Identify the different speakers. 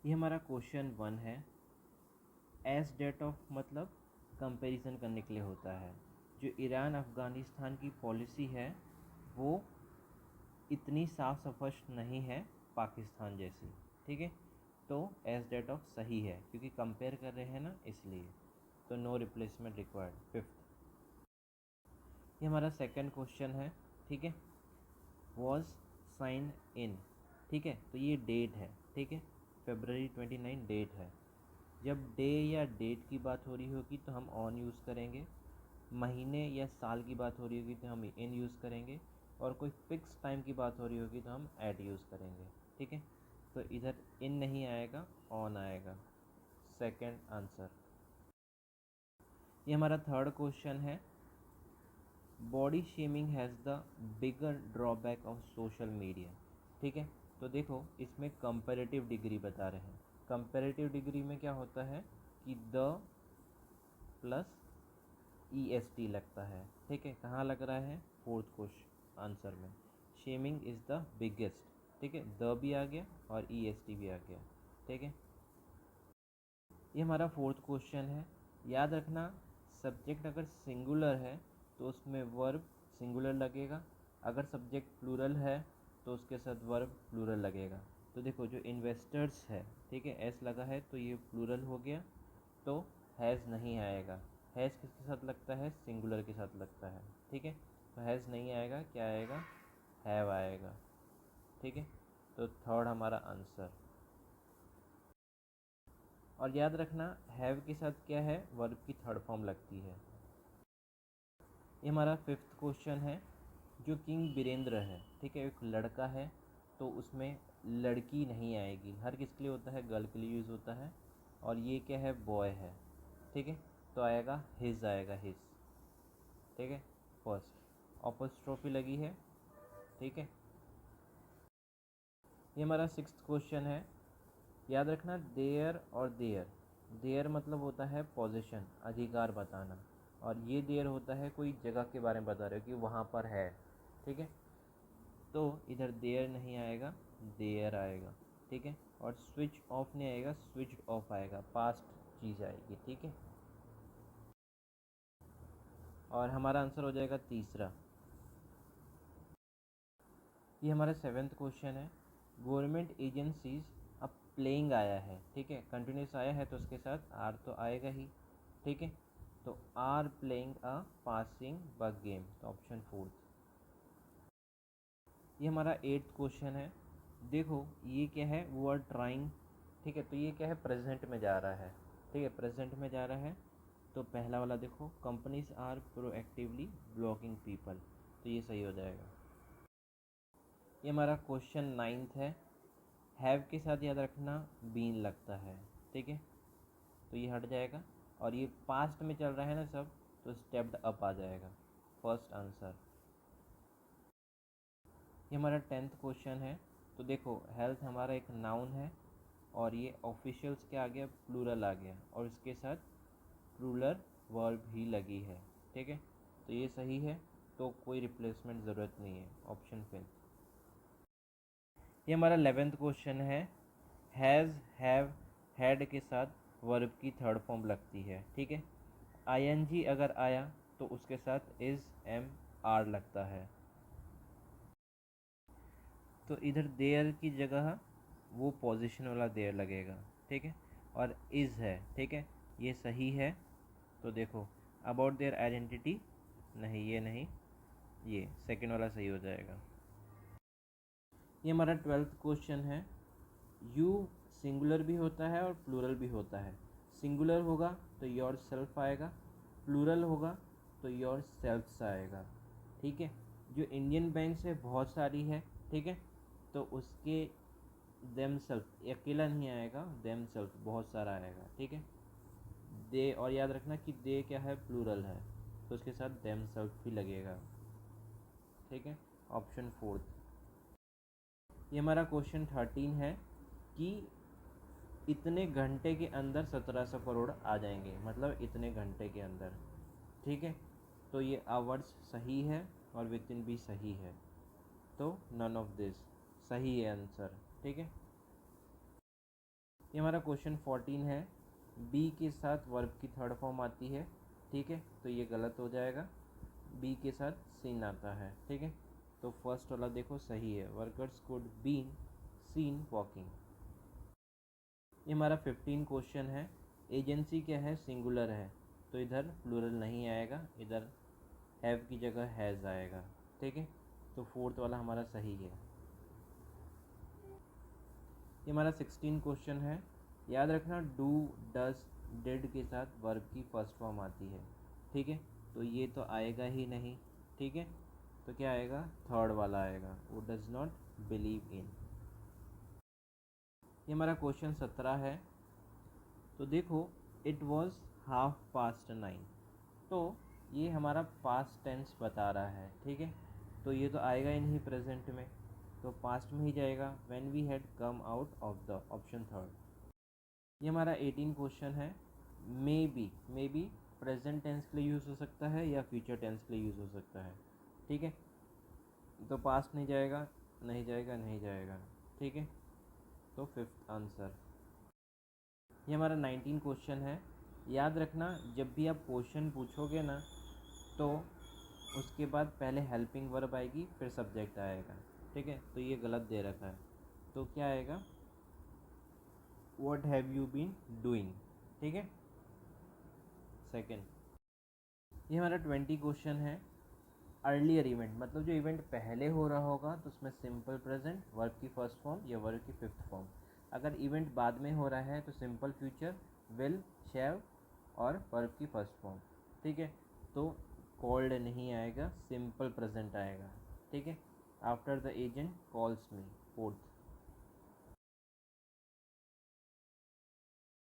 Speaker 1: ये हमारा क्वेश्चन 1 है। एज डेट ऑफ मतलब कंपैरिजन करने के लिए होता है। जो ईरान अफ़गानिस्तान की पॉलिसी है वो इतनी साफ स्पष्ट नहीं है पाकिस्तान जैसी, ठीक है। तो एज डेट ऑफ सही है क्योंकि कंपेयर कर रहे हैं ना, इसलिए। तो नो रिप्लेसमेंट रिक्वायर्ड। फिफ्थ, ये हमारा सेकंड क्वेश्चन है, ठीक है। वॉज साइन इन, ठीक है। तो ये डेट है, ठीक है। February 29 डेट है। जब डे या डेट की बात हो रही होगी तो हम ऑन यूज़ करेंगे। महीने या साल की बात हो रही होगी तो हम इन यूज़ करेंगे। और कोई फिक्स टाइम की बात हो रही होगी तो हम एट यूज़ करेंगे, ठीक है। तो इधर इन नहीं आएगा, ऑन आएगा। Second answer. ये हमारा थर्ड क्वेश्चन है। Body shaming has the bigger drawback of social media, ठीक है। तो देखो इसमें कंपैरेटिव डिग्री बता रहे हैं। कंपैरेटिव डिग्री में क्या होता है कि द प्लस EST लगता है, ठीक है। कहाँ लग रहा है? फोर्थ क्वेश्चन आंसर में। शेमिंग इज़ द बिगेस्ट, ठीक है। द भी आ गया और EST भी आ गया, ठीक है। ये हमारा फोर्थ क्वेश्चन है। याद रखना, सब्जेक्ट अगर सिंगुलर है तो उसमें वर्ब सिंगुलर लगेगा। अगर सब्जेक्ट प्लूरल है तो उसके साथ वर्ब प्लूरल लगेगा। तो देखो जो इन्वेस्टर्स है, ठीक है, एस लगा है तो ये प्लूरल हो गया, तो हैज़ नहीं आएगा। हैज़ किसके साथ लगता है? सिंगुलर के साथ लगता है, ठीक है। तो हैज़ नहीं आएगा, क्या आएगा? हैव आएगा, ठीक है। तो थर्ड हमारा आंसर। और याद रखना हैव के साथ क्या है? वर्ब की थर्ड फॉर्म लगती है। ये हमारा फिफ्थ क्वेश्चन है। जो किंग बीरेंद्र है, ठीक है, एक लड़का है, तो उसमें लड़की नहीं आएगी। हर किसके लिए होता है? गर्ल के लिए यूज़ होता है। और ये क्या है? बॉय है, ठीक है। तो आएगा हिज, आएगा हिज, ठीक है। फर्स्ट ऑपोस्ट्रोफी लगी है, ठीक है। ये हमारा सिक्स्थ क्वेश्चन है। याद रखना देयर और देयर। देयर मतलब होता है पोजीशन, अधिकार बताना। और ये देयर होता है कोई जगह के बारे में बता रहे हो कि वहाँ पर है, ठीक है। तो इधर देयर नहीं आएगा, देयर आएगा, ठीक है। और स्विच ऑफ नहीं आएगा, स्विच ऑफ आएगा। पास्ट चीज़ आएगी, ठीक है। और हमारा आंसर हो जाएगा तीसरा। ये हमारा सेवेंथ क्वेश्चन है। गवर्नमेंट एजेंसीज, अब प्लेइंग आया है, ठीक है। कंटिन्यूस आया है तो उसके साथ आर तो आएगा ही, ठीक है। तो are playing a passing bug game, तो ऑप्शन फोर्थ। ये हमारा एट्थ क्वेश्चन है। देखो ये क्या है? वो आर ट्राइंग, ठीक है। तो ये क्या है? प्रेजेंट में जा रहा है, ठीक है, प्रेजेंट में जा रहा है। तो पहला वाला देखो, companies are proactively blocking people, तो ये सही हो जाएगा। ये हमारा क्वेश्चन नाइन्थ है। हैव के साथ याद रखना बीन लगता है, ठीक है। तो ये हट जाएगा। और ये पास्ट में चल रहा है ना सब, तो स्टेप्ड अप आ जाएगा। First answer. ये हमारा टेंथ क्वेश्चन है। तो देखो हेल्थ हमारा एक नाउन है और ये ऑफिशियल्स क्या आ गया? प्लूरल आ गया, और इसके साथ प्लूरल वर्ब ही लगी है, ठीक है। तो ये सही है, तो कोई रिप्लेसमेंट ज़रूरत नहीं है। Option fill. ये हमारा 11th क्वेश्चन है। हैज़, हैव, हैड के साथ वर्ब की थर्ड फॉर्म लगती है, ठीक है। ING अगर आया तो उसके साथ इज़, एम, आर लगता है। तो इधर देयर की जगह वो पोजीशन वाला देयर लगेगा, ठीक है। और इज़ है, ठीक है, ये सही है। तो देखो अबाउट देयर आइडेंटिटी, नहीं ये नहीं, ये सेकंड वाला सही हो जाएगा। ये हमारा 12th क्वेश्चन है। यू सिंगुलर भी होता है और प्लूरल भी होता है। सिंगुलर होगा तो योर सेल्फ आएगा, प्लूरल होगा तो योर सेल्फ्स आएगा, ठीक है। जो इंडियन बैंक से बहुत सारी है, ठीक है, तो उसके देम सेल्फ अकेला नहीं आएगा, देम सेल्फ बहुत सारा आएगा, ठीक है। दे, और याद रखना कि दे क्या है? प्लूरल है, तो उसके साथ देम सेल्फ भी लगेगा, ठीक है। Option fourth. ये हमारा क्वेश्चन 13 है कि इतने घंटे के अंदर 1700 करोड़ आ जाएंगे, मतलब इतने घंटे के अंदर, ठीक है। तो ये आवर्स सही है और विद इन भी सही है, तो नन ऑफ दिस सही है आंसर, ठीक है। ये हमारा क्वेश्चन 14 है, बी के साथ वर्ब की थर्ड फॉर्म आती है, ठीक है, तो ये गलत हो जाएगा, बी के साथ सीन आता है, ठीक है, तो फर्स्ट वाला देखो सही है, workers could been seen walking. ये हमारा 15 क्वेश्चन है, एजेंसी क्या है, सिंगुलर है, तो इधर प्लूरल नहीं आएगा, इधर हैव की जगह हैज़ आएगा, ठीक है, तो फोर्थ वाला हमारा सही है। ये हमारा 16 क्वेश्चन है, याद रखना डू डस डिड के साथ वर्ब की फर्स्ट फॉर्म आती है, ठीक है, तो ये तो आएगा ही नहीं, ठीक है, तो क्या आएगा, थर्ड वाला आएगा, वो डज नॉट बिलीव इन। ये हमारा क्वेश्चन 17 है, तो देखो इट वॉज 9:30, तो ये हमारा पास्ट टेंस बता रहा है, ठीक है, तो ये तो आएगा ही नहीं प्रेजेंट में, तो पास्ट में ही जाएगा, when we had come out of the, option third. ये हमारा 18 क्वेश्चन है, मे बी प्रेजेंट टेंस के लिए यूज़ हो सकता है या फ्यूचर टेंस के लिए यूज़ हो सकता है, ठीक है, तो पास्ट नहीं जाएगा, नहीं जाएगा, नहीं जाएगा, ठीक है, तो फिफ्थ आंसर। ये हमारा 19 क्वेश्चन है, याद रखना जब भी आप क्वेश्चन पूछोगे ना, तो उसके बाद पहले हेल्पिंग वर्ब आएगी, फिर सब्जेक्ट आएगा, ठीक है, तो ये गलत दे रखा है, तो क्या आएगा, what have you been doing, ठीक है, सेकंड। ये हमारा 20 क्वेश्चन है, अर्लियर इवेंट मतलब जो इवेंट पहले हो रहा होगा तो उसमें सिंपल प्रेजेंट, वर्ब की फर्स्ट फॉर्म या वर्ब की फिफ्थ फॉर्म, अगर इवेंट बाद में हो रहा है तो सिंपल फ्यूचर, विल, शैव और वर्ब की फर्स्ट फॉर्म, ठीक है, तो कॉल्ड नहीं आएगा, सिंपल प्रेजेंट आएगा, ठीक है, after the agent calls me, fourth.